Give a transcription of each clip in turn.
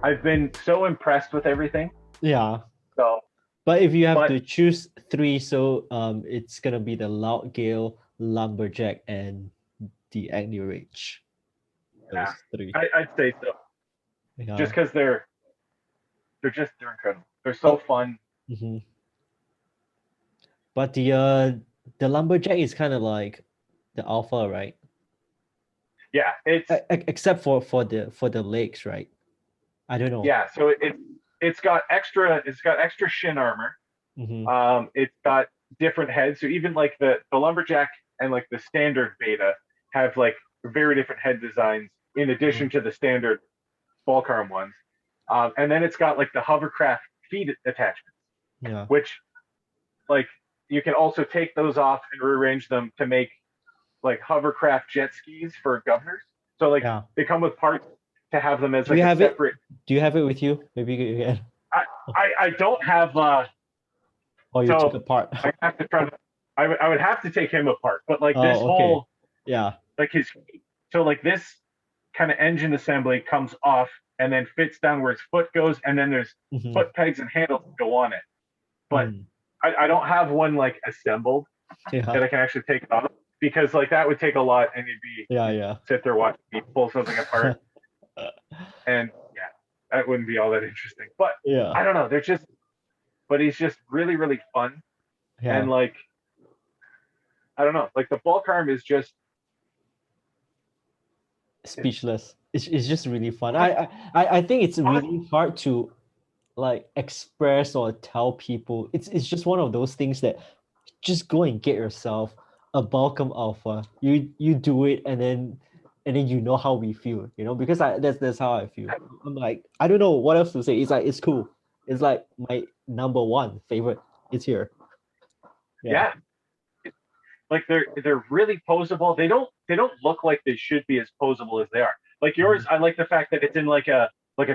I've been so impressed with everything. Yeah. So, But if you have but to choose three, so it's gonna be the Loud Gale, Lumberjack, and the Agni Rage. yeah, Those three. I'd say so. Yeah. Just because they're incredible. They're so Oh, fun. mhm. But the Lumberjack is kind of like the alpha, right? Yeah, it's Except for the legs, right? I don't know. yeah. So it's got extra shin armor. Mm-hmm. It's got different heads. So even like the lumberjack and like the standard beta have like very different head designs in Mm-hmm. addition to the standard bulk arm ones. And then it's got like the hovercraft feet attachments, Yeah. which like you can also take those off and rearrange them to make like hovercraft jet skis for governors. So like Yeah. they come with parts to have them as Do you like a have it? separate. Do you have it with you? Maybe you can. I I don't have Oh, you took so apart. I have to try to. I would have to take him apart, but like this Oh, okay. whole Yeah. like his so like this kind of engine assembly comes off and then fits down where his foot goes, and then there's Mm-hmm. foot pegs and handles that go on it. But Mm. I don't have one like assembled Yeah. that I can actually take off because like that would take a lot, and Yeah. you'd Yeah. sit there watching me pull something apart, and yeah, that wouldn't be all that interesting. But Yeah. I don't know. They're just, but he's just really really fun, and Yeah. like I don't know, like the bulk arm is just it's Speechless. It's just really fun. fun, I think it's fun. really hard to like express or tell people. It's just one of those things that just go and get yourself a Balcom Alpha. You do it, and then you know how we feel, because that's how I feel. I'm like, I don't know what else to say. It's like it's cool. It's like my number one favorite. It's here. Yeah. Yeah, like they're really posable. They don't look like they should be as posable as they are. Like yours, Mhm. I like the fact that it's in like a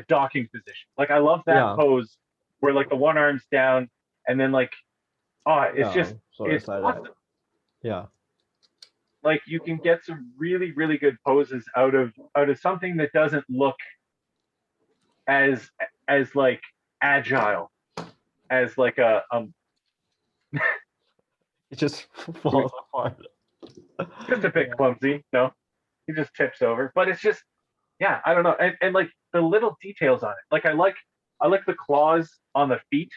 docking position. Like I love that Yeah. pose where like the one arm's down and then like it's Yeah. just So it's it's like that. awesome. Yeah. Like you can get some really really good poses out of something that doesn't look as as like agile as like It just falls apart. just a bit Yeah. clumsy. No, he just tips over, but it's just yeah, I don't know, and like the little details on it. Like I like the claws on the feet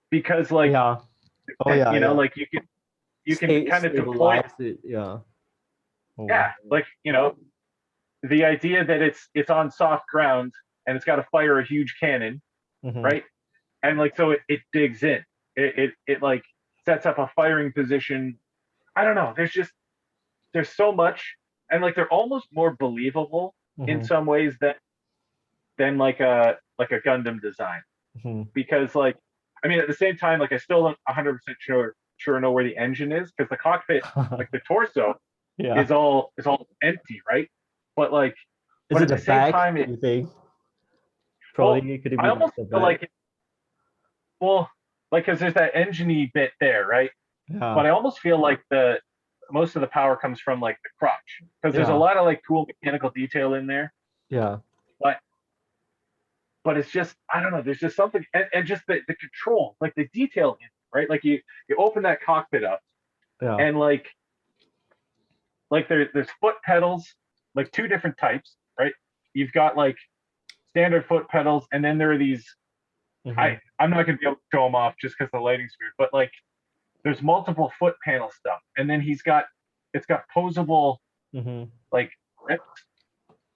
because like Yeah. Oh yeah, yeah. like you can kind of deploy. Stabilize it. Yeah. Oh. Yeah, like the idea that it's on soft ground and it's got to fire a huge cannon, Mm-hmm. right? And like so it digs in. It like sets up a firing position. I don't know. There's so much, and like they're almost more believable in Mm-hmm. some ways than like a Gundam design Mm-hmm. because like I mean at the same time like I still don't 100% sure know where the engine is because the cockpit like the torso Yeah. is all empty, right? But like Is but it at the the same back, time you think? well Probably could it I be like almost the feel back? like well like because there's that engine bit there, right? Yeah. But I almost feel like the most of the power comes from like the crotch because there's a Yeah. lot of like cool mechanical detail in there, Yeah. but it's just I don't know. There's just something, and just the control, like the detail in it, right? Like you open that cockpit up, Yeah. and like there's foot pedals, like two different types, right? You've got like standard foot pedals, and then there are these. Mm-hmm. I'm not gonna be able to show them off just because the lighting's weird, but like there's multiple foot panel stuff, and then it's got posable Mm-hmm. like grips,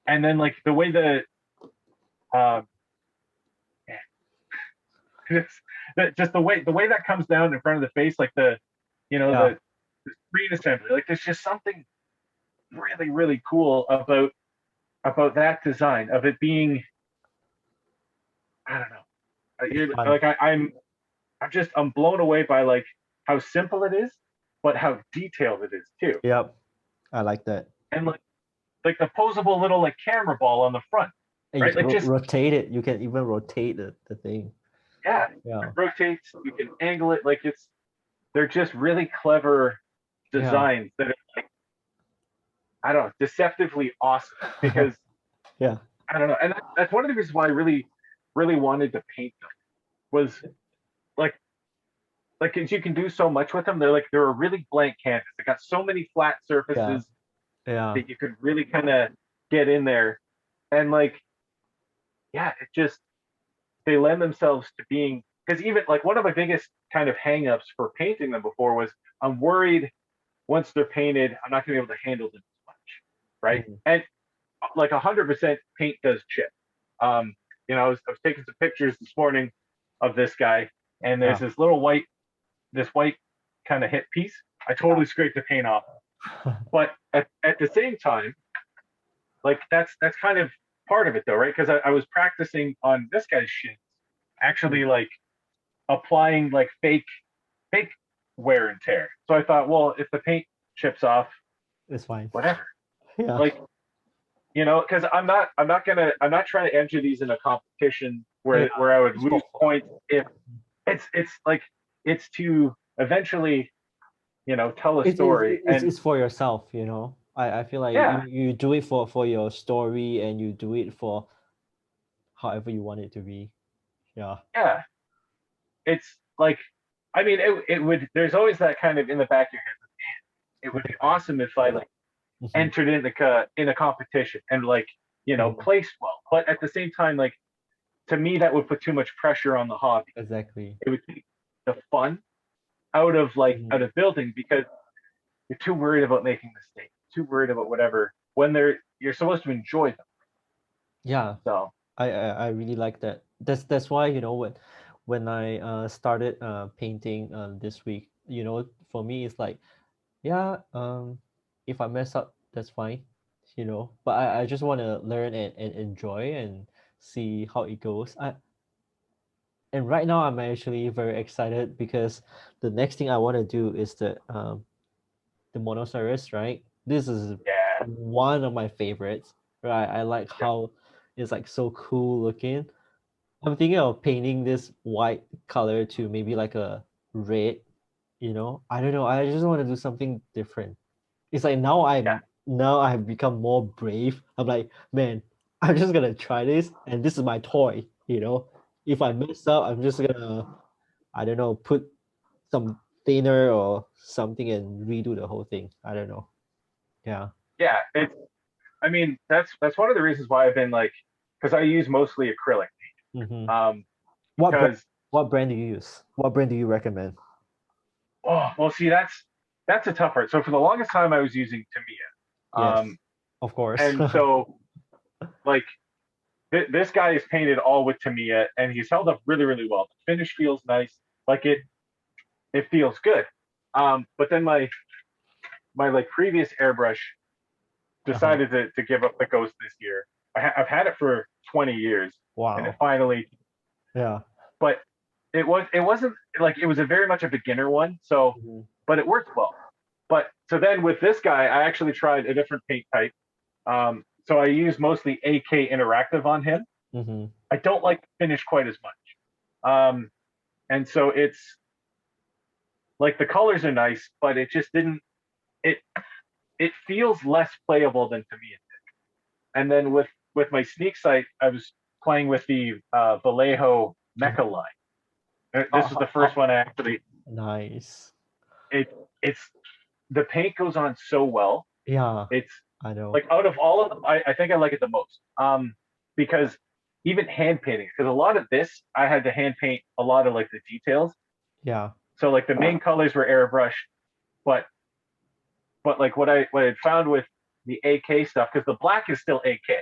and then like the way uh, just the way that comes down in front of the face, like Yeah. the screen assembly, like there's just something really really cool about that design of it being I don't know Fun. like I'm blown away by like how simple it is, but how detailed it is too, Yep. I like that. and like the posable little like camera ball on the front, And you right? can Like just rotate it. You can even rotate the thing. yeah, Yeah. it rotates. You can angle it. Like they're just really clever Yeah. designs that are I don't know, deceptively awesome because Yeah. I don't know, and that's one of the reasons why I really really wanted to paint them was like because you can do so much with them. They're a really blank canvas. They got so many flat Yeah. surfaces Yeah. that you could really kind of get in there. And like, yeah, it just they lend themselves to being because even like one of my biggest kind of hangups for painting them before was I'm worried once they're painted, I'm not gonna be able to handle them as much. Right. Mhm. And like 100% paint does chip. Um, I was taking some pictures this morning of this guy, and there's Yeah. this white kind of hit piece. I totally scraped the paint off. But at the same time, like that's kind of part of it though, right? Because I was practicing on this guy's shins, actually like applying like fake wear and tear. So I thought, well, if the paint chips off, It's fine. whatever. Yeah. Like, because I'm not trying to enter these in a competition Yeah. where I would It's for lose points if it's like it's to eventually, tell a story. And it's for yourself, you know. I feel like yeah, you do it for your story and you do it for however you want it to be. Yeah. yeah, it's like, I mean, it would. There's always that kind of in the back of your head. It would be awesome if I like Mhm. entered in a competition and like Mhm. placed well. But at the same time, like to me, that would put too much pressure on the hobby. Exactly. It would take the fun out Mhm. of building because you're too worried about making mistakes, too worried about whatever when you're supposed to enjoy them. Yeah. So I really like that. That's why, you know, when I started painting this week, you know, for me it's like, yeah, if I mess up, that's fine, you know. But I just want to learn and enjoy and see how it goes. And right now I'm actually very excited because the next thing I want to do is the Monoceros, right? This is yeah, one of my favorites, right? I like yeah, how it's like so cool looking. I'm thinking of painting this white color to maybe like a red, you know? I don't know. I just want to do something different. It's like yeah, now I have become more brave. I'm like, man, I'm just gonna try this and this is my toy, you know? If I mess up, I'm just gonna, I don't know, put some thinner or something and redo the whole thing. I don't know. Yeah. yeah. I mean, that's one of the reasons why I've been like, because I use mostly acrylic. Mm-hmm. Um, What brand? because What brand do you use? What brand do you recommend? oh well, see that's a tough part. So for the longest time, I was using Tamiya, Yes, of course. and so like this guy is painted all with Tamiya, and he's held up really really well. The finish feels nice, like it feels good. But then my like previous airbrush Uh-huh. decided to give up the ghost this year. I've had it for 20 years, and it Wow. finally. Yeah. But it wasn't like it was a very much a beginner one. So, Mhm. but it worked well. But so then with this guy, I actually tried a different paint type. So I use mostly AK Interactive on him. Mhm. I don't like the finish quite as much. And so it's like the colors are nice, but it just didn't. It it feels less playable than to me. And then with my sneak sight, I was playing with the Vallejo Mhm. Mecha line. This was How, the how, first one I actually. nice. It it's the paint goes on so well. Yeah, It's I know. like out of all of them, I think I like it the most. Because even hand painting, because a lot of this I had to hand paint a lot of like the details. Yeah. So like the main colors were airbrush, but like what I had found with the AK stuff, because the black is still AK,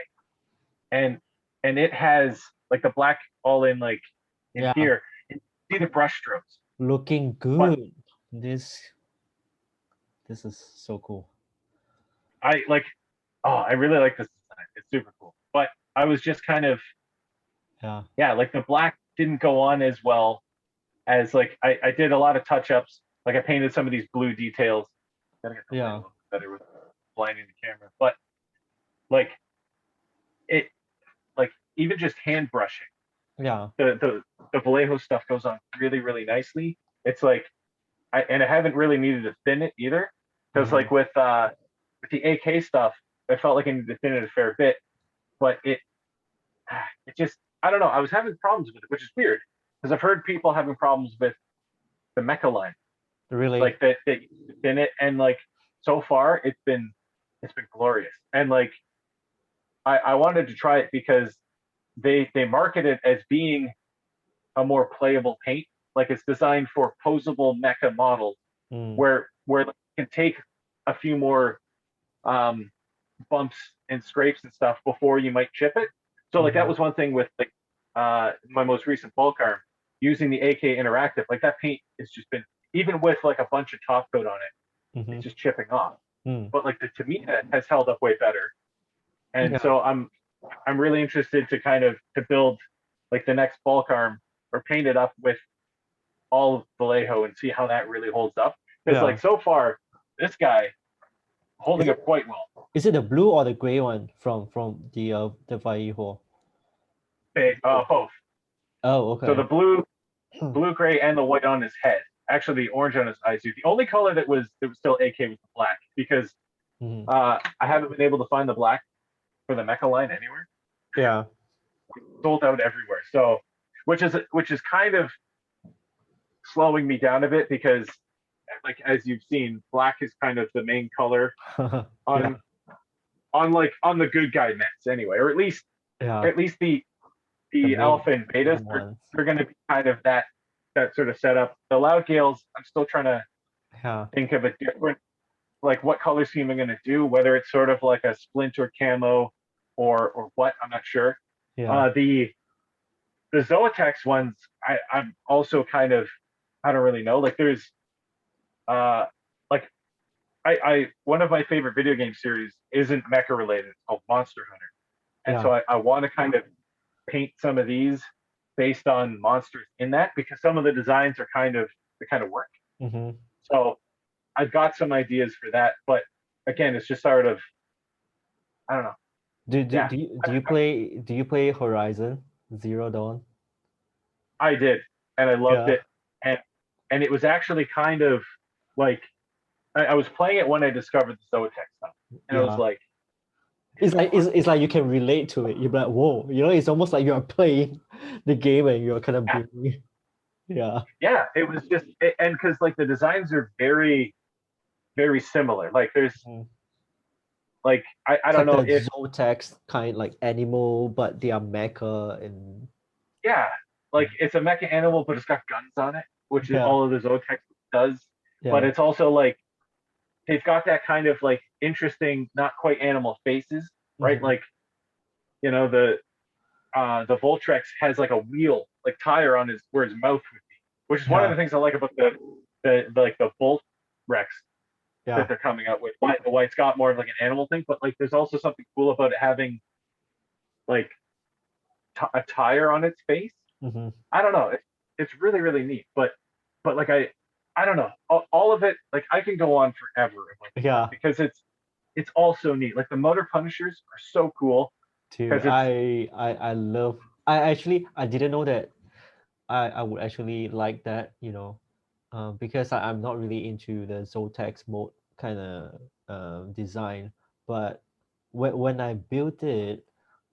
and it has like the black all in like in Yeah. here. And see the brush strokes, Looking but good. This this is so cool. I like oh I really like this design. It's super cool. But I was just kind of Yeah. yeah, like the black didn't go on as well as like I did a lot of touch ups. Like I painted some of these blue details. Gotta get the light a Yeah. little bit better with blinding the camera. But like it like even just hand brushing, Yeah. the Vallejo stuff goes on really, really nicely. It's like and I haven't really needed to thin it either. Because Mhm. like with the AK stuff, I felt like I needed to thin it a fair bit, but it just I don't know. I was having problems with it, which is weird because I've heard people having problems with the mecha line, Really? like that in it, and like so far it's been glorious. And like I wanted to try it because they market it as being a more playable paint. Like it's designed for posable mecha models Mm, where it can take a few more um, bumps and scrapes and stuff before you might chip it. So like that mm-hmm. was one thing with like my most recent bulk arm using the AK Interactive. Like that paint has just been even with like a bunch of top coat on it, Mm-hmm. it's just chipping off. Mm. But like the Tamina has held up way better, and Yeah. so I'm really interested to kind of to build like the next bulk arm or paint it up with all of Vallejo and see how that really holds up. Because Yeah. like so far, this guy Is holding it up quite well. is it the blue or the gray one from the Vallejo? Both. Oh, So the okay. blue, gray, and the white on his head. Actually, the orange on his eyes. The only color that was still AK was the black because Mm-hmm. I haven't been able to find the black for the mecha line anywhere. Yeah. Sold out everywhere. So, which is kind of slowing me down a bit because, like as you've seen, black is kind of the main color Yeah. on on the good guy nets anyway, or Yeah. at least The the main alpha and betas main are ones. they're going to be kind of that sort of setup. The loud gales, I'm still trying to Yeah. think of a different like what color scheme I'm going to do, whether it's sort of like a splinter camo or what, I'm not sure. Yeah. The Zoetex ones, I'm also kind of I don't really know. Like there's uh like I one of my favorite video game series isn't mecha related. It's called Monster Hunter, and Yeah. so I want to kind of paint some of these based on monsters in that because some of the designs are kind of they kind of work. Mm-hmm. So I've got some ideas for that, but again, it's just sort of I don't know. Do, do, Yeah, do you do you play do you play Horizon Zero Dawn? I did, and I loved Yeah. it, and it was actually kind of like I was playing it when I discovered the Zoetex stuff, and I was Yeah. like, It's this is like fun. it's like you can relate to it. You're like, whoa, it's almost like you're playing the game and you're kind of Yeah, being yeah. yeah, it was just and because like the designs are very similar. Like there's Mm. like I It's don't like know the if Zotex kind like animal, but they are mecha and yeah, like it's a mecha animal, but it's got guns on it, which is yeah, all of the Zotex does. But yeah. it's also like they've got that kind of like interesting, not quite animal faces, right? Hmm. Like the Voltrex has like a wheel, like tire on his where his mouth would be, which is one of Yeah, the things I like about the like the Volt Rex that yeah. they're coming out with. Why it's got more of like an animal thing, but like there's also something cool about it having like a tire on its face. Hmm. I don't know. It's really neat, but like I don't know. All of it like I can go on forever about this stuff Yeah, because it's all so neat. Like the Motor Punishers are so cool dude. because it's I love I didn't know that I would actually like that, because I'm not really into the Zotex mode kind of design. But when I built it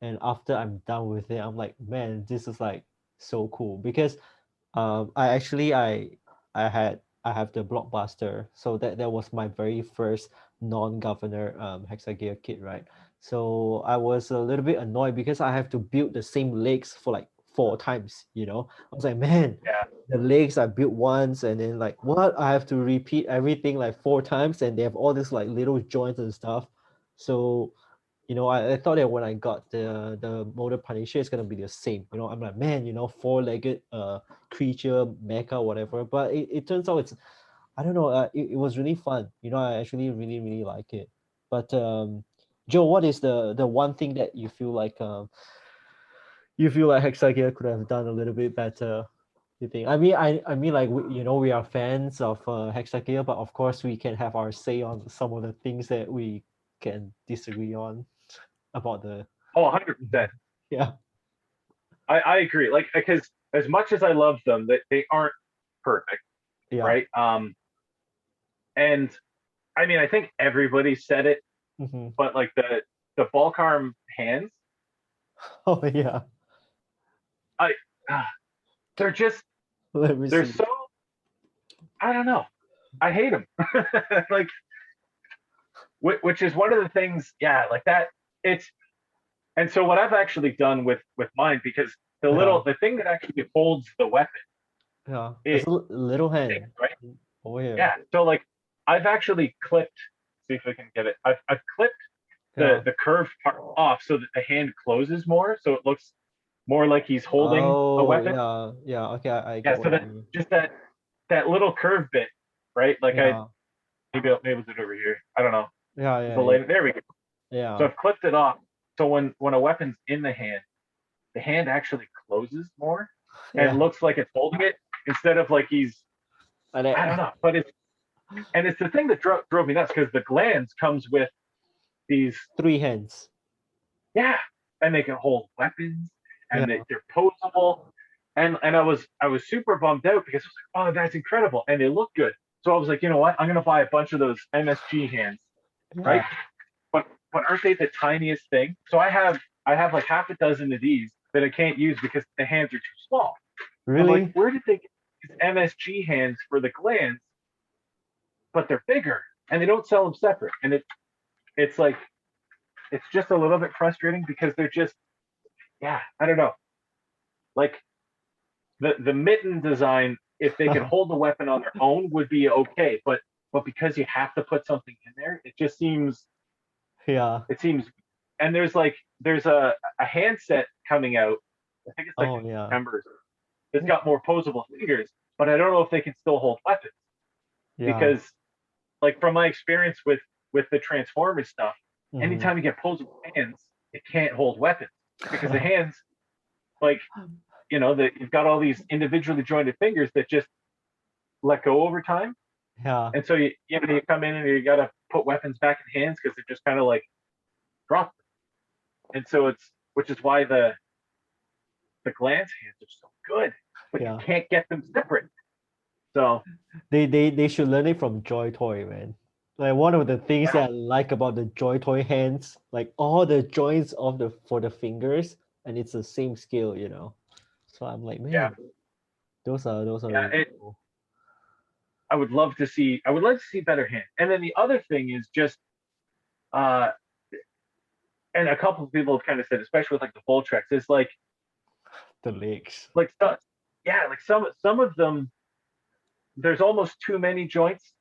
and after I'm done with it, I'm like, man, this is like so cool because I actually I have the blockbuster, so that was my very first non-governor hexagear kit, right? So I was a little bit annoyed because I have to build the same legs for like 4 times, I was like, man, yeah the legs I built once and then like what I have to repeat everything like 4 times and they have all this like little joints and stuff. So I thought that when I got the Motor Punisher, it's gonna be the same. I'm like, man, four-legged creature, mecha, whatever. But it turns out it's I don't know. It was really fun. I actually really really like it. But Joe, what is the one thing that you feel like Hexagear could have done a little bit better? You think? I mean, like we are fans of Hexagear, but of course we can have our say on some of the things that we can disagree on about the 100%. yeah. I agree. Like because as much as I love them, that they aren't perfect, Yeah. right? And I mean I think everybody said it, Hmm. but like the bulk arm hands, Oh yeah. I ah, they're just Let me they're see. so I don't know. I hate them. Like which is one of the things. Yeah, like that. It's and so what I've actually done with mine because Yeah, the thing that actually holds the weapon yeah. It's it a little thing, hand right? over here. Yeah. So like I've actually clipped. See if I can get it. I've clipped Yeah. the curved part off so that the hand closes more, so it looks more like he's holding a Oh, weapon. yeah, yeah. Okay, I Yeah. get what So you that mean. just that little curve bit, right? Like I Yeah, maybe it's over here. I don't know. yeah, The yeah, yeah, later there we go. So yeah. I've clipped it off. So when a weapon's in the hand actually closes more and Yeah. looks like it's holding it instead of like he's And I don't then, know. But it's the thing that drove me nuts because the glands comes with these three hands. yeah, and they can hold weapons and Yeah. they're posable. And I was super bummed out because I was like, oh, that's incredible, and they look good. So I was like, you know what? I'm gonna buy a bunch of those MSG hands, right? Yeah. But aren't they the tiniest thing? So I have like half a dozen of these that I can't use because the hands are too small. I'm like, Really? where did they get these MSG hands for the glands, but they're bigger and they don't sell them separate? And it's like it's just a little bit frustrating because they're just yeah, I don't know. Like the mitten design, if they could hold the weapon on their own, would be okay. But because you have to put something in there, it just Yeah. it seems. And there's a handset coming out. I think it's like Oh, in yeah. September. It's got more posable fingers, but I don't know if they can still hold weapons Yeah. because, like from my experience with the Transformers stuff, Hmm. anytime you get posable hands, it can't hold weapons because the hands, like you've got all these individually jointed fingers that just let go over time. Yeah. And so you come in and you got to put weapons back in hands because they're just kind of like dropped. And so which is why the glance hands are so good, but you Yeah. can't get them separate. So They should learn it from Joy Toy, man. Like one of the things yeah, that I like about the Joy Toy hands, like all the joints of the for the fingers, and it's the same scale, you know. So I'm like, yeah, man, those are yeah. really cool. I would like to see better hands. And then the other thing is just uh, and a couple of people have kind of said, especially with like the Voltrex, is The legs. like yeah, like some of them there's almost too many joints,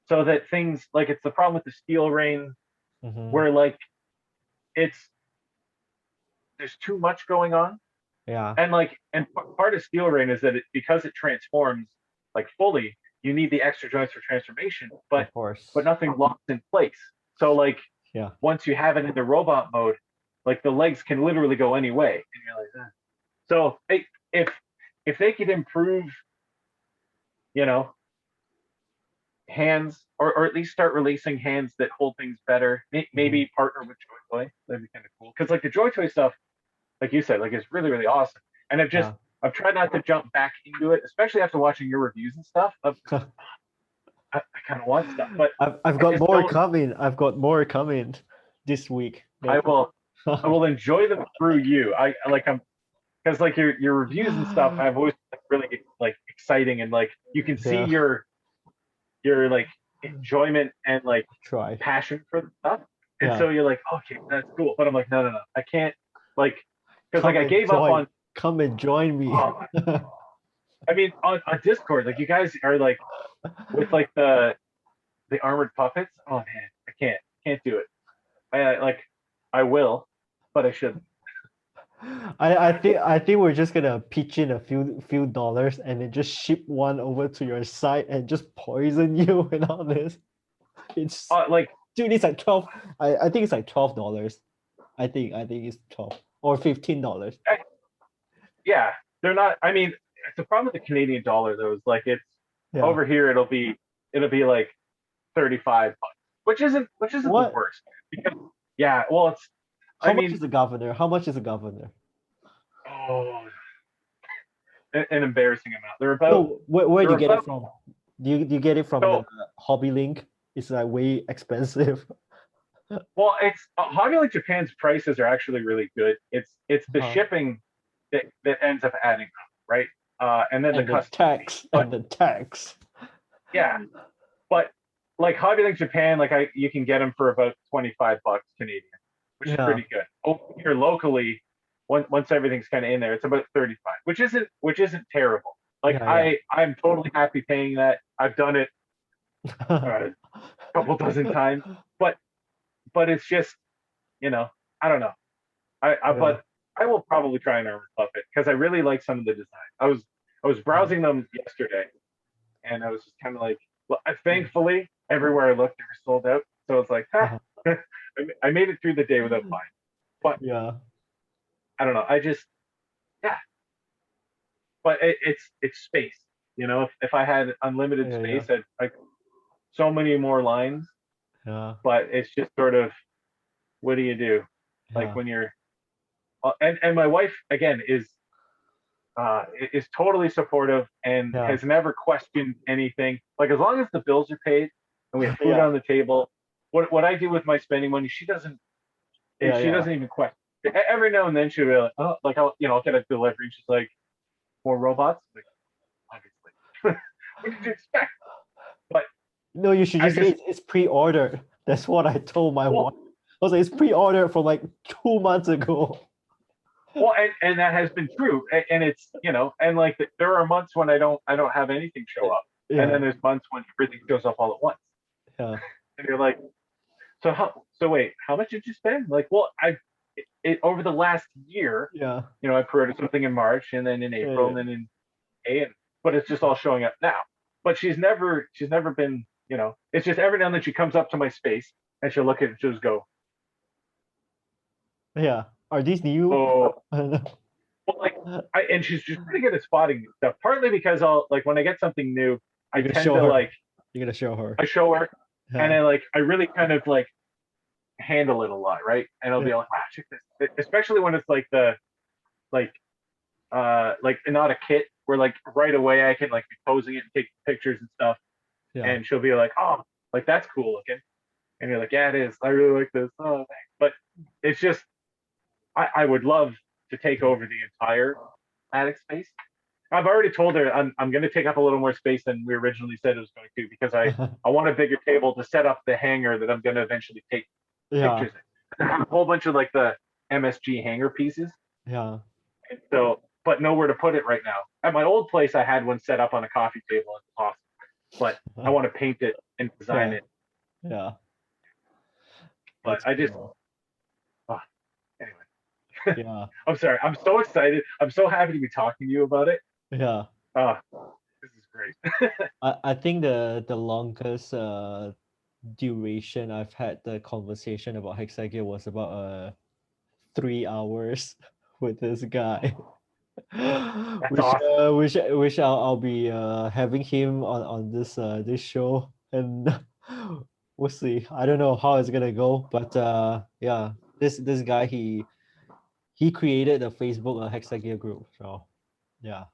so that things like it's the problem with the steel rain Hmm. where like it's there's too much going on. Yeah, And part of steel rain is that because it transforms like fully, you need the extra joints for transformation, of but course. nothing locks in place. So like Yeah. once you have it in the robot mode, like the legs can literally go any way, and you're like, so if if they could improve, you know, hands or at least start releasing hands that hold things better, Hmm. maybe partner with Joy Toy, that'd be kind of cool. Because like the Joy Toy stuff, like you said, like it's really really awesome. And Yeah. I've tried not to jump back into it, especially after watching your reviews and stuff. I kind of want stuff, but I've I got just more don't. coming. I've got more coming this week. I That will enjoy them through you. I'm because like your reviews and stuff have always been really like exciting and like you can see yeah, your like enjoyment and like try. passion for the stuff. And Yeah. so you're like, okay, that's cool. But I'm like, no, I can't like because like Come I and gave up join. on. Come and join me. Oh, I mean, on Discord, like you guys are like with like the armored puppets. Oh man, I can't do it. Like I will, but I shouldn't. I think we're just gonna pitch in a few dollars and then just ship one over to your site and just poison you and all this. It's Like dude, it's like 12. I think it's like $12. I think it's 12 or $15. yeah, they're not. I mean, the problem with the Canadian dollar though is like it's Yeah. over here. It'll be like 35 bucks, which isn't the What? worst. Because, yeah, well, it's. I How much mean, is the governor? How much is the governor? oh, an embarrassing amount. No, where do They're you get it about. from? Do you get it from the So Hobby Link? It's like way expensive. well, it's Hobby like Japan's prices are actually really good. It's the Huh. shipping. that ends up adding up, right? And then the And the custom fee. tax But and the tax. yeah, but like Hobby Link Japan, like you can get them for about 25 bucks Canadian, which is Yeah, pretty good. Oh, here locally, once everything's kind of in there, it's about 35, which isn't terrible. Like yeah, yeah. I'm totally happy paying that. I've done it a couple dozen times, but it's just I don't know. Yeah, But I will probably try and armor puff it because I really like some of the design. I was yeah. browsing them yesterday, and I was just kind of like, well, thankfully everywhere I looked, they were sold out. So it's like, Uh-huh. I made it through the day without buying. But Yeah, I don't know. I just yeah. But it's space. If I had unlimited yeah, yeah, space, I'd like so many more lines. yeah, But it's just sort of what do you do? Like yeah, when you're and my wife again is totally supportive and yeah, has never questioned anything. Like as long as the bills are paid and we have food yeah, on the table, what I do with my spending money, yeah, she yeah. doesn't even question. Every now and then she'll be like, oh, like I'll get a delivery. She's like, more robots, like obviously. What did you expect? But No, you should I just say just it's pre-ordered. That's what I told my wife. well, I was like, it's pre-ordered from like 2 months ago. and that has been true, and it's and like there are months when I don't have anything show up, and then Yeah, there's months when everything shows up all at once, yeah, and you're like, so wait, how much did you spend? Like, well, over the last year, yeah, I pre-ordered something in March, and then in yeah, April, and yeah. then in May, but it's just all showing up now. But she's never been, it's just every now and then she comes up to my space and she'll look at it and she'll just go, Yeah. Are these new? oh, Yeah, well, like, and she's just pretty good at spotting new stuff. Partly because I'll like when I get something new, I you're gonna tend show to her. like You're gonna show her. I show her, and Yeah, I really kind of like handle it a lot, right? And I'll yeah, be like, wow, check this, especially when it's like like like not a kit where like right away I can like be posing it and take pictures and stuff, yeah. and she'll be like, oh, like that's cool looking, and you're like, yeah, it is. I really like this. Oh, thanks. But it's just I would love to take over the entire attic space. I've already told her I'm going to take up a little more space than we originally said it was going to because I want a bigger table to set up the hanger that I'm going to eventually take Yeah, pictures in. I have a whole bunch of like the MSG hanger pieces, yeah, and so but nowhere to put it right now. At my old place, I had one set up on a coffee table. It's awesome, but I want to paint it and design yeah, it. yeah. But That's I just cool. oh, anyway. Yeah, I'm sorry. I'm so excited. I'm so happy to be talking to you about it. yeah. Uh, this is great. I think the longest duration I've had the conversation about hexagear was about 3 hours with this guy. That's awesome. Which I'll be having him on this show, and we'll see. I don't know how it's gonna go, but yeah, this guy he created a Facebook hexagear group, so yeah.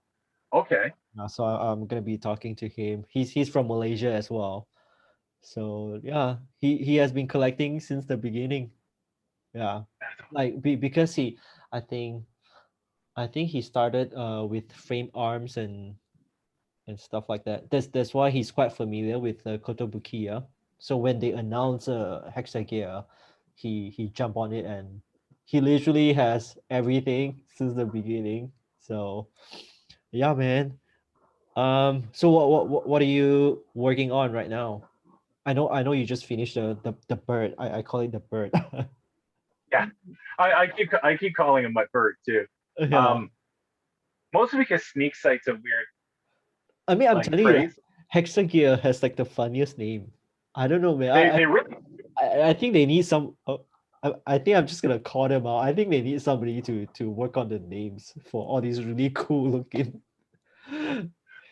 Okay. So I'm gonna be talking to him. He's from Malaysia as well, so yeah, he has been collecting since the beginning. Yeah, like because I think I think he started with frame arms and stuff like that. That's why he's quite familiar with kotobukiya. So when they announce hexagear, he jumped on it, and he literally has everything since the beginning. So yeah, man. So what are you working on right now? I know you just finished the bird. I call it the bird. Yeah. I keep calling him my bird too. Yeah. Um, Mostly because sneak sight's a weird I mean, I'm like telling you, phrase. Hexagear has like the funniest name. I don't know, man. They really I think they need some. I think I'm just gonna call them out. I think they need somebody to work on the names for all these really cool looking. Yeah,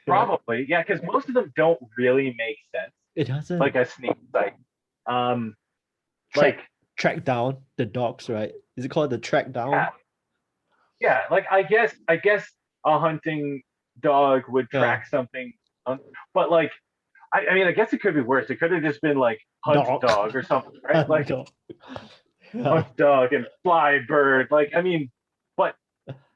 probably yeah because most of them don't really make sense it like doesn't a sneak sight. Um, like track track down the dogs, right? Is it called the track down? yeah yeah like I guess a hunting dog would Yeah, track something, on, but like I mean I guess it could be worse. It could have just been like hunt dog. dog or something, right? Like Dog. Yeah, hunt dog and fly bird. Like I mean, but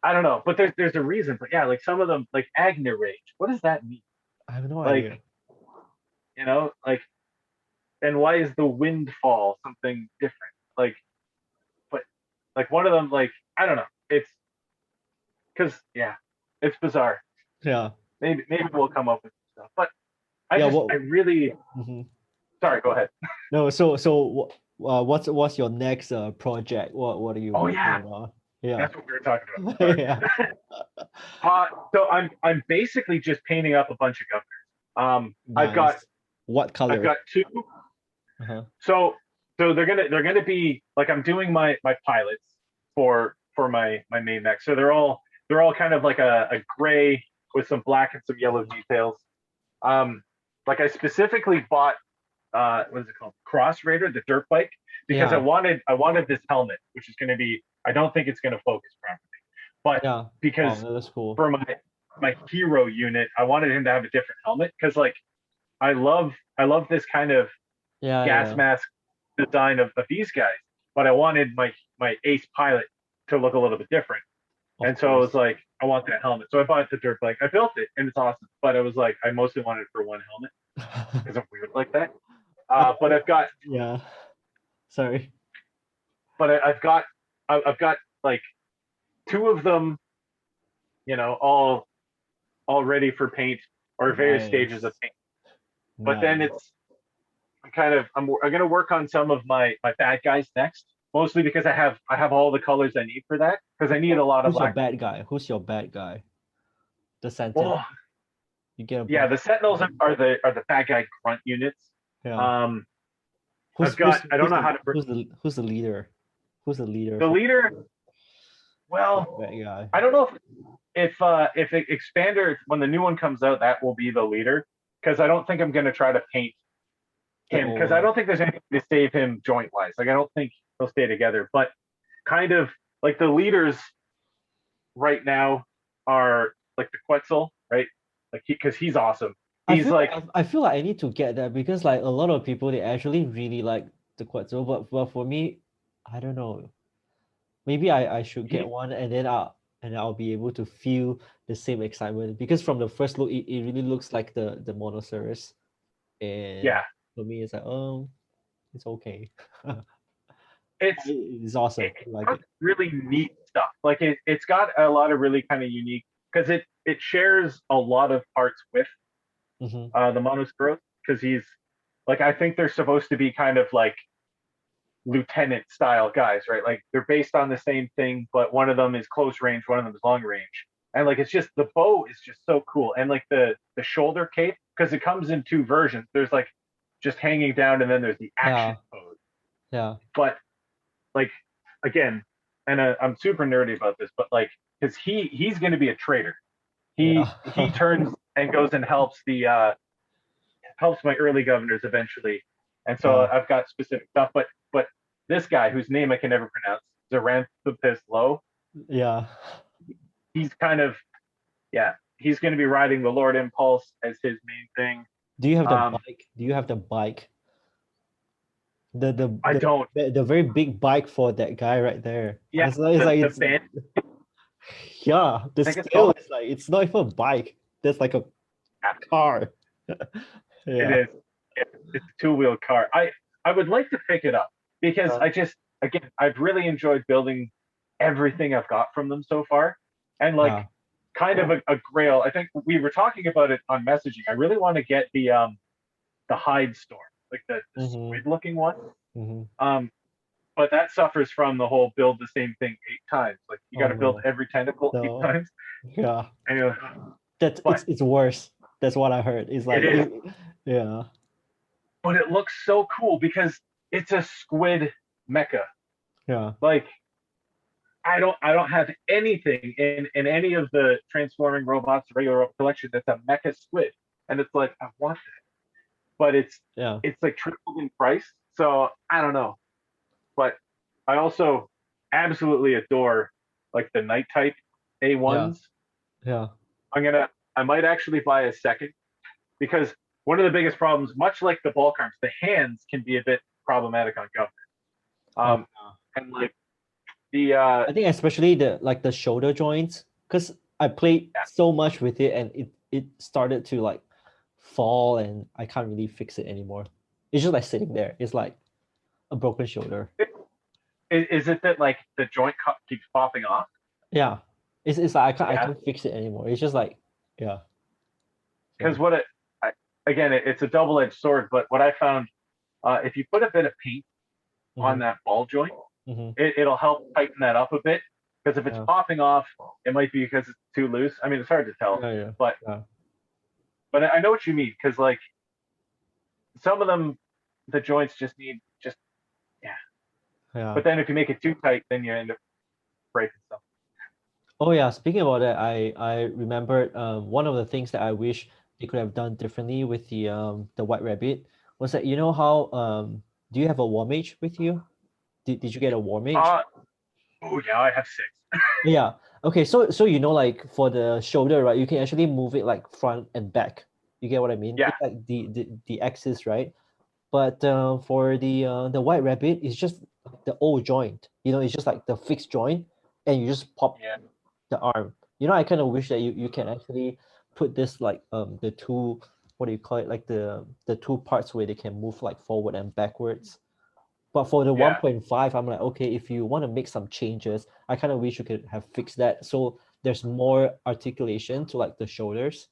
I don't know, but there's a reason. But yeah, like some of them, like Agni Rage. What does that mean? I have no Like, idea. like, and why is the windfall something different? Like, but like one of them, like I don't know. It's because yeah, it's bizarre. Yeah. Maybe we'll come up with stuff. But Yeah. I What? really Mhm. sorry. Go ahead. No. What's your next project? What are you Oh working yeah, on? Yeah. that's what we were talking about. Sorry. Yeah. So I'm basically just painting up a bunch of governors. Nice. What I've color? got two. Uh-huh. So they're gonna be like I'm doing my pilots for my main mech. So they're all kind of like a gray with some black and some yellow details. Um, like I specifically bought what is it called? Cross Raider, the dirt bike, because Yeah. I wanted this helmet, which is going to be I don't think it's going to focus properly, but Yeah. because Oh, that's cool. for my hero unit, I wanted him to have a different helmet because like I love this kind of Yeah. gas Yeah. mask design of these guys, but I wanted my ace pilot to look a little bit different. Of And so I was course. like, I want that helmet. So I bought the dirt bike. I built it and it's awesome. But I was like, I mostly wanted it for one helmet because I'm weird like that. I, But yeah. Sorry. I've got I've got like two of them, all ready for paint or various stages of Nice. paint. But then Nice. it's I'm gonna work on some of my bad guys next, mostly because I have all the colors I need for that because I need a lot of Who's your black. bad guy? Who's your bad guy? The Well, Sentinel. You get a yeah, bunch. the Sentinels are the bad guy grunt units. Yeah. Um, Who's I don't know how to who's the leader? Who's the leader the for leader. the Well, bad guy? I don't know if Expander when the new one comes out that will be the leader because I don't think I'm gonna try to paint The him old because I one. don't think there's anything to save him joint wise. Like I don't think they'll stay together. But kind of like the leaders right now are like the Quetzal, right? Like because he's awesome. He's like, I feel like I need to get that because like a lot of people they actually really like the Quetzal, but for me, I don't know. Maybe I should get he one and I'll be able to feel the same excitement because from the first look it really looks like the Monoceros. And yeah. for me it's like it's okay. It's It's awesome. I like it. really neat stuff. Like it's got a lot of really kind of unique because it shares a lot of parts with Hmm. the Monoceros because he's like I think they're supposed to be kind of like lieutenant style guys, right? Like they're based on the same thing, but one of them is close range, one of them is long range. And like it's just the bow is just so cool. And like the shoulder cape, because it comes in two versions. There's like just hanging down and then there's the action Yeah, pose. yeah, But like again, and I'm super nerdy about this, but like because he's going to be a traitor. He yeah. he turns and goes and helps my early governors eventually, and so Yeah, I've got specific stuff. But this guy whose name I can never pronounce, Zaranthropus Low, yeah. he's kind of yeah, he's going to be riding the Lord Impulse as his main thing. Do you have the Um, bike? Do you have the bike? The the I the don't. the very big bike for that guy right there. Yeah, It's like the it's band. yeah, the I think it's scale called. is like it's not even a bike. That's like a Yeah, car. it Yeah. is. It's a two-wheel car. I would like to pick it up because Yeah. I just again I've really enjoyed building everything I've got from them so far, and like Yeah. kind of a grail. I think we were talking about it on messaging. I really want to get the hide storm, like the Mm-hmm. squid looking one. Mm-hmm. Um, but that suffers from the whole build the same thing 8 times. Like you got Oh to build no. every tentacle eight No. times. Yeah. And you're like, That's but it's worse. That's what I heard. It's it like is, yeah. but it looks so cool because it's a squid mecha. Yeah. Like I don't have anything in any of the transforming robots regular collection that's a mecha squid, and it's like I want that, but Yeah. it's like tripled in price. So I don't know, but I also absolutely adore like the night type Yeah. A1s. Yeah. I might actually buy a second because one of the biggest problems, much like the bulk arms, the hands can be a bit problematic on Governor. Oh Um, and like The I think especially the shoulder joints, because I played yeah, so much with it and it started to like fall and I can't really fix it anymore. It's just like sitting there. It's like a broken shoulder. is it that like the joint keeps popping off? Yeah. It's like I Yeah, can't fix it anymore. It's just like yeah. because So what it again, it's a double-edged sword. But what I found, if you put a bit of paint on mhm, that ball joint, mhm, it'll help tighten that up a bit. Because if it's yeah. popping off, it might be because it's too loose. I mean, it's hard to tell, Yeah, yeah. but Yeah. I know what you mean. Because like some of them, the joints just need just yeah. Yeah. But then if you make it too tight, then you end up breaking stuff. Oh yeah, speaking about that, I remembered one of the things that I wish they could have done differently with the White Rabbit was that you know how do you have a war mage with you? Did you get a war mage? Uh oh yeah, I have six. Yeah. Okay, so you know like for the shoulder, right, you can actually move it like front and back. You get what I mean? Yeah, It's like the axis, right? But for the White Rabbit, it's just the old joint. You know, it's just like the fixed joint, and you just pop yeah. the arm. You know, I kind of wish that you can actually put this like the two, what do you call it, like the two parts where they can move like forward and backwards. But for the Yeah. 1.5, I'm like, okay, if you want to make some changes, I kind of wish you could have fixed that so there's more articulation to like the shoulders,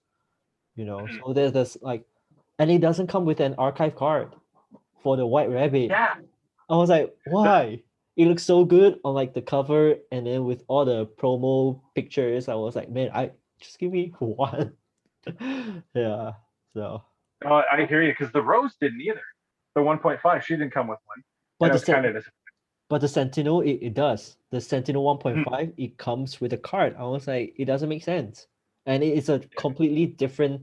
you know. Mhm. So there's this like, and it doesn't come with an archive card for the White Rabbit. Yeah. I was like, The, why? It looks so good on like the cover, and then with all the promo pictures, I was like, man, I just give me one. Yeah. So, I hear you because the Rose didn't either. The 1.5, she didn't come with one, but and I the was kind of but the Sentinel, it does. The Sentinel disappointed. 1.5, it comes with a card. I was like, it doesn't make sense, and it's a completely different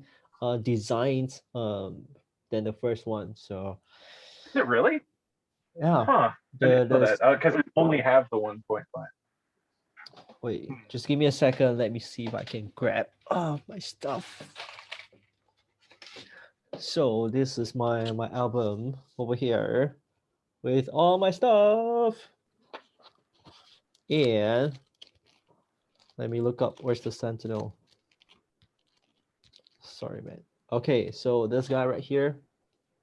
designs than the first one. So Is it really? yeah, Huh. I didn't know the that because I only have the 1.5. wait, just give me a second. Let me see if I can grab my stuff. So this is my album over here with all my stuff. And let me look up where's the Sentinel. Sorry, man. Okay, so this guy right here,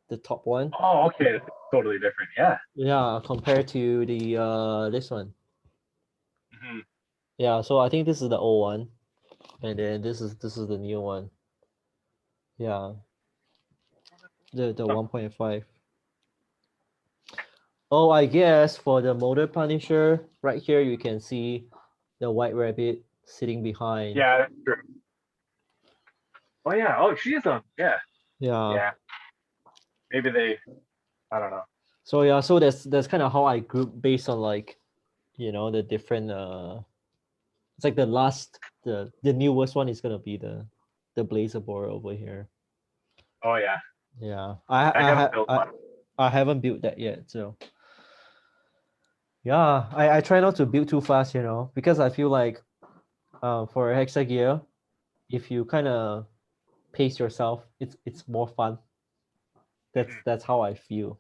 the top one. Oh, okay. It's totally different. Yeah. Yeah, compared to the this one. Mhm. Yeah, so I think this is the old one, and then this is the new one. Yeah, the 1.5. Oh, I guess for the Motor Punisher, right here you can see the White Rabbit sitting behind. Yeah, that's true. Oh yeah. Oh, she is on. Yeah. Yeah. Yeah. Maybe they. I don't know. So yeah, so that's kind of how I group based on like, you know, the different it's like the newest one is gonna be the Blazer Boar over here. Oh yeah. Yeah. I haven't built one. I haven't built that yet, so yeah, I try not to build too fast, you know, because I feel like for Hexa Gear, if you kind of pace yourself, it's more fun. Mhm. That's how I feel.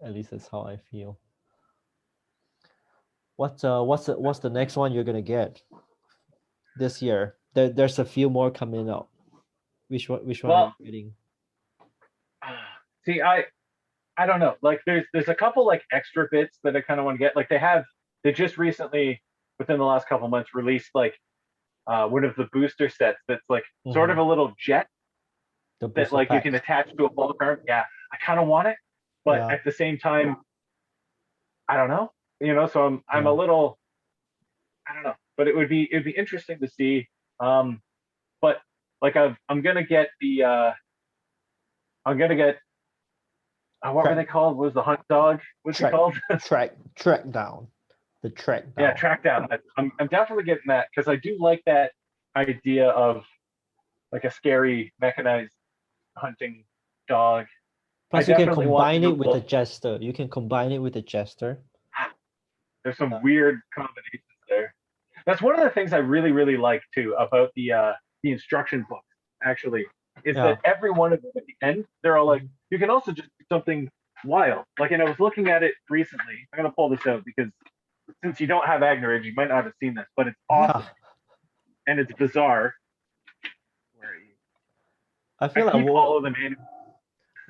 At least that's how I feel. What's the next one you're gonna get this year? There's a few more coming out. Which one are Well, you getting? see, I don't know. Like, there's a couple like extra bits that I kind of want to get. Like, they just recently within the last couple months released like one of the booster sets that's like sort of Mhm. a little jet The that booster like you can pack. attach to a bulk arm. Yeah, I kind of want it, but Yeah, at the same time, I don't know. So I'm a yeah. little I don't know, but it'd be interesting to see. Um, but like I'm gonna get the I'm gonna get what were Track they called? What was the hunt dog? What's he track called? track down. The track Yeah, down. track down. I'm definitely getting that because I do like that idea of like a scary mechanized hunting dog. I Plus, you can definitely want combine the it with a jester. You can combine it with a jester. there's some Yeah. weird combinations there. That's one of the things I really, really like too about the instruction book, actually, is that Yeah. every one of them at the end, they're all like, Mhm. you can also just do something wild. Like, and I was looking at it recently. I'm gonna pull this out because since you don't have Agnerage, you might not have seen this, but it's awesome Yeah. and it's bizarre. Where are you? I I feel like keep all of them in.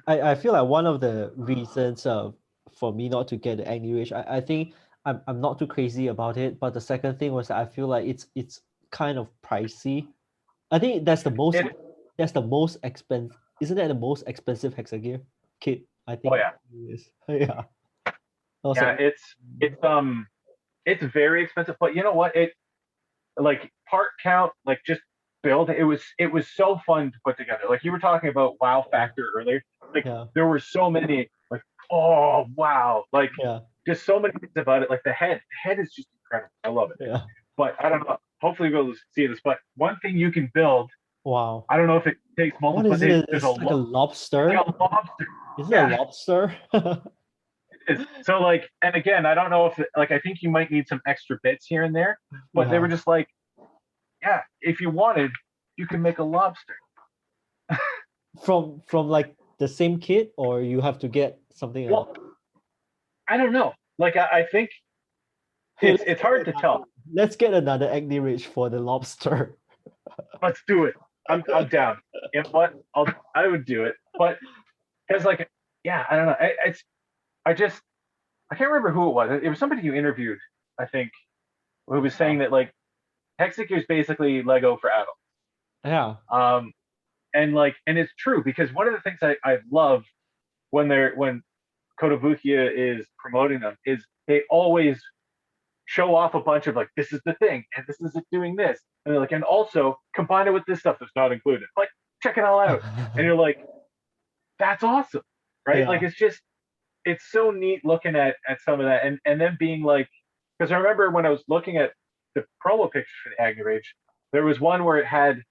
I feel like one of the reasons for me not to get the English, I think I'm not too crazy about it. But the second thing was that I feel like it's kind of pricey. I think It, that's the most expensive. Isn't that the most expensive hexagear kit? I oh think yeah, it is. Yeah. I was yeah. like, It's very expensive, but you know what? It like part count, like just build. It was so fun to put together. Like you were talking about wow yeah, factor earlier. Like yeah, there were so many. Like oh wow, like yeah, just so many things about it. Like the head is just incredible. I love it. yeah. But I don't know. Hopefully we'll see this. But one thing you can build. Wow. I don't know if it takes What multiple, is but it? there's a It's like a it's lobster. like a lobster. Is it a Yeah, lobster? it is. So like, and again, I don't know if like I think you might need some extra bits here and there, but they Yeah. were just like, yeah, if you wanted, you can make a lobster. From like the same kit, or you have to get something else? Well, I don't know. Like I think Hey, it's hard to tell. let's get another acne rich for the lobster. Let's do it. I'm down. You know what? I would do it, but because like yeah, I don't know. I just I can't remember who it was. It was somebody you interviewed, I think, who was saying that like Hexagear is basically Lego for adults. Yeah. Um, and it's true because one of the things I love when Kotobukiya is promoting them is they always show off a bunch of like this is the thing and this is it doing this and they're like and also combine it with this stuff that's not included. Like check it all out, and you're like that's awesome, right? Like Yeah. it's so neat looking at some of that and then being like because I remember when I was looking at the promo pictures for the Agni Rage, there was one where it had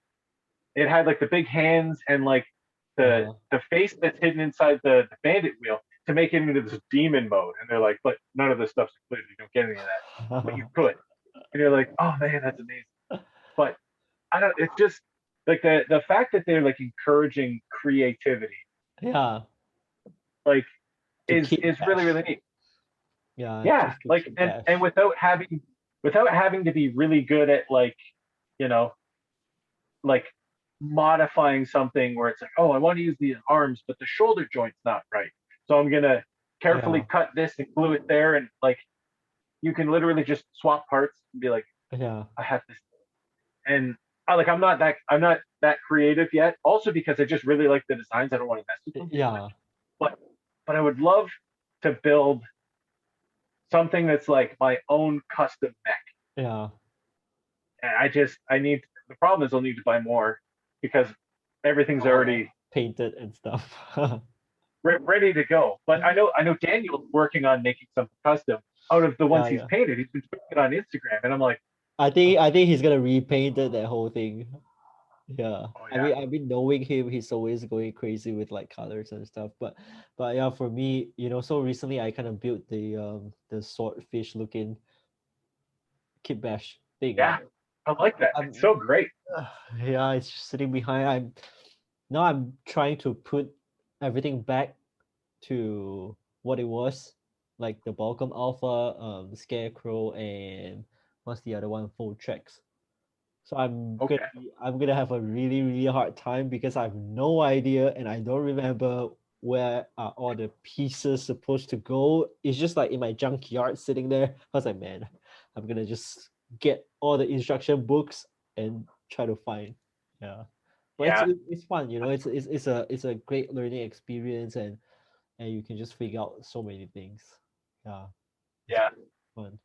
like the big hands and like Uh-huh. the face that's hidden inside the bandit wheel to make it into this demon mode. And they're like, but none of this stuff's included. You don't get any of that, but you could. And you're like, oh man, that's amazing. But I don't. It's just like the fact that they're like encouraging creativity, Yeah. like To is keep really bash. really neat. Yeah, Yeah, just to like keep and bash. without having to be really good at like you know like modifying something where it's like, oh, I want to use the arms, but the shoulder joint's not right. So I'm gonna carefully Yeah. cut this and glue it there, and like you can literally just swap parts and be like, Yeah. I have this, and I'm not that creative yet. Also because I just really like the designs. I don't want to mess with them too much, Yeah. but I would love to build something that's like my own custom mech. Yeah. And I need the problem is I'll need to buy more because everything's already Painted and stuff. ready to go. But I know Daniel's working on making something custom out of the ones Yeah, he's yeah. painted. He's been putting it on Instagram, and I'm like, I think he's gonna repaint it, that whole thing. Yeah. oh I yeah, mean, knowing him, he's always going crazy with like colors and stuff. But yeah, for me, so recently I kind of built the swordfish looking kit bash thing, yeah, right? I like that. It's so I'm great. yeah, it's just sitting behind. I'm trying to put everything back to what it was, like the Balcom Alpha, Scarecrow, and what's the other one? Full tracks. So Okay, I'm gonna have a really really hard time because I have no idea and I don't remember where are all the pieces supposed to go. It's just like in my junkyard sitting there. I was like, man, I'm gonna just get all the instruction books and try to find. Yeah, but yeah, it's fun. It's a great learning experience, and you can just figure out so many things. Yeah, it's yeah. fun.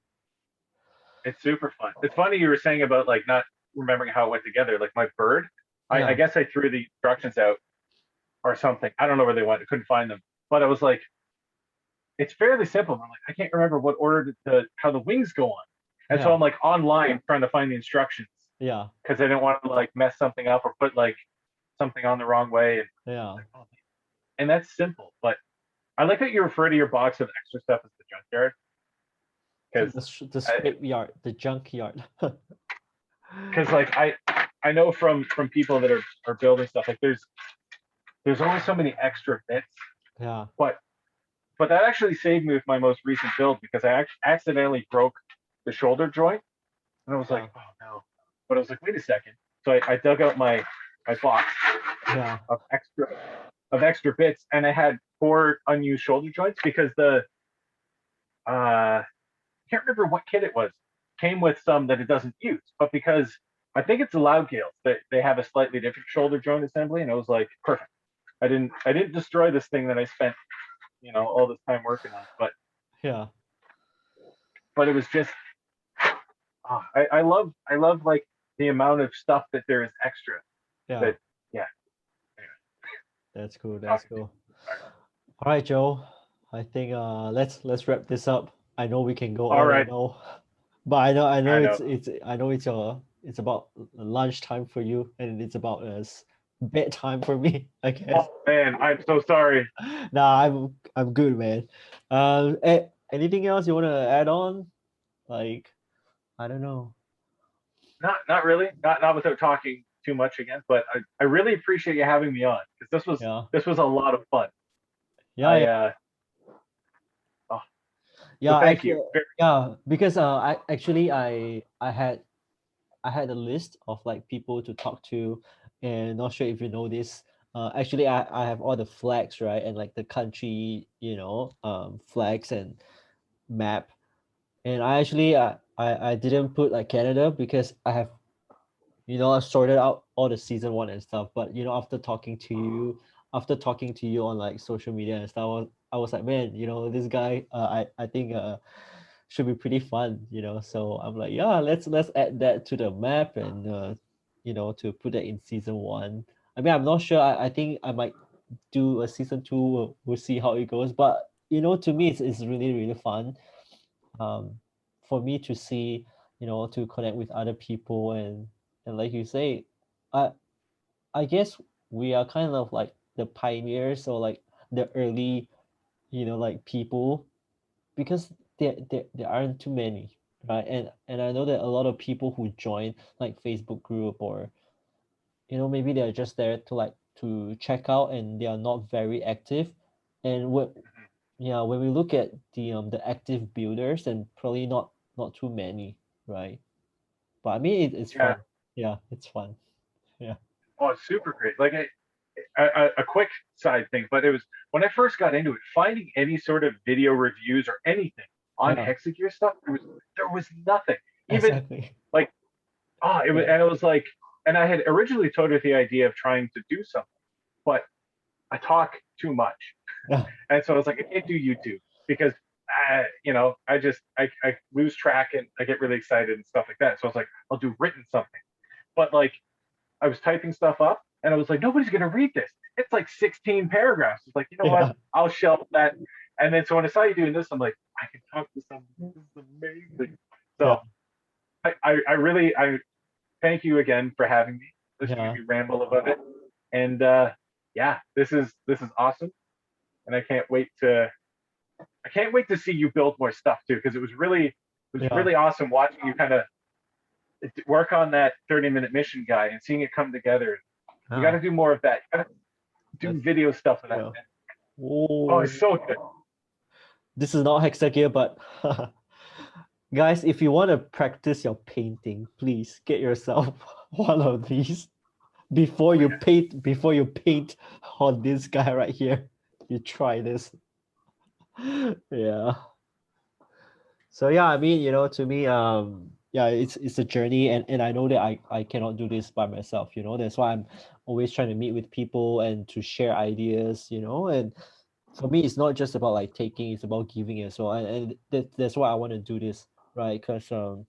It's super fun. It's funny you were saying about like not remembering how it went together. Like my bird, I Yeah, guess I threw the instructions out or something. I don't know where they went. I couldn't find them. But I was like, it's fairly simple. I'm like, I can't remember what order how the wings go on. And so yeah, I'm like online trying to find the instructions yeah, because I didn't want to like mess something up or put like something on the wrong way. And, yeah. like, oh, and that's simple. But I like that you refer to your box of extra stuff as the junkyard because The scrape yard, the junkyard. like I know from people that are building stuff like there's only so many extra bits, Yeah. but that actually saved me with my most recent build because I accidentally broke the shoulder joint, and I was like, oh no. But I was like, wait a second. So I dug out my box Yeah. of extra bits, and I had 4 unused shoulder joints because the I can't remember what kit it was. Came with some that it doesn't use, but because I think it's the loud gales that they have a slightly different shoulder joint assembly, and I was like, perfect. I didn't destroy this thing that I spent all this time working on, Yeah. but it was just I love like the amount of stuff that there is extra. Yeah. That yeah. That's cool. That's cool. All right, Joe. I think let's wrap this up. I know we can go All on right. and on, but I know I know. it's about lunchtime for you, and it's about bedtime for me, I guess. Oh man, I'm so sorry. Nah, I'm good, man. Anything else you want to add on? Like, I don't know. Not really. Not without talking too much again, but I really appreciate you having me on because Yeah. this was a lot of fun. Yeah, yeah. Oh, so Yeah, thank actually, you. yeah, because I had a list of like people to talk to, and not sure if you know this. Actually, I have all the flags, right, and like the country, flags and map. And I actually I didn't put like Canada because I have I sorted out all the season one and stuff. But after talking to you on like social media and stuff, I was like, man, this guy, I think should be pretty fun. So I'm like, yeah, let's add that to the map and to put that in season one. I mean, I'm not sure. I think I might do a season two. We'll see how it goes. But to me, it's really really fun. Um, for me to see, to connect with other people and like you say, I I guess we are kind of like the pioneers or like the early, like people because there aren't too many, right? And I know that a lot of people who join like Facebook group or maybe they're just there to like to check out and they are not very active. And what yeah, when we look at the active builders and probably not too many, right? But I mean it's Yeah. fun. Yeah, it's fun. Yeah. Oh, it's super great. Like a quick side thing, but it was when I first got into it, finding any sort of video reviews or anything on Yeah, Hexagear stuff, there was nothing. Even exactly. like it was, Yeah. and it was like, and I had originally toyed with the idea of trying to do something, but I talk too much, Yeah. and so I was like, I can't do YouTube because I lose track and I get really excited and stuff like that. So I was like, I'll do written something, but like I was typing stuff up and I was like, nobody's gonna read this. It's like 16 paragraphs. It's like, you know what? Yeah. I'll shelf that. And then so when I saw you doing this, I'm like, I can talk to someone. This is amazing. Yeah. So I really I thank you again for having me, listening Yeah. to me ramble about it. And yeah, this is awesome. And I can't wait to see you build more stuff too, because it was really awesome watching you kind of work on that 30-minute mission guy and seeing it come together. You got to Yeah. do more of that. You got to do That's video stuff of that. yeah. Oh, Oh, it's so good. this is not hexagear, but guys, if you want to practice your painting, please get yourself one of these before you paint on this guy right here. You try this. Yeah. So yeah, I mean, to me, yeah, it's a journey, and I know that I cannot do this by myself. That's why I'm always trying to meet with people and to share ideas. And for me, it's not just about like taking; it's about giving as well. And that's why I want to do this, right? Because to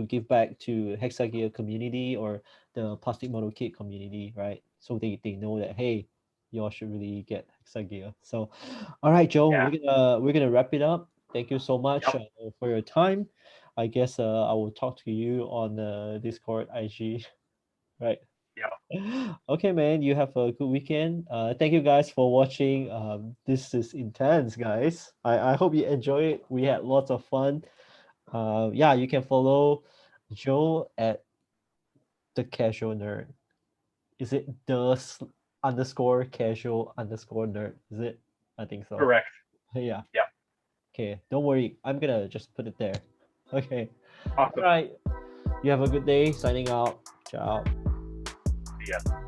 give back to Hexagear community or the plastic model kit community, right? So they know that hey, y'all should really get Hexagear. So, all right, Joe, Yeah. we're gonna wrap it up. Thank you so much Yep. for your time. I guess I will talk to you on Discord, IG, right? Yep. Okay, man, you have a good weekend. Thank you guys for watching. This is intense, guys. I hope you enjoy it. We had lots of fun. Yeah, you can follow Joe at the casual nerd. Is it underscore casual underscore nerd? Is it? I think so. Correct. Yeah. Yep. Okay, don't worry. I'm gonna just put it there. Okay. Awesome. All right. You have a good day. Signing out. Ciao. See ya.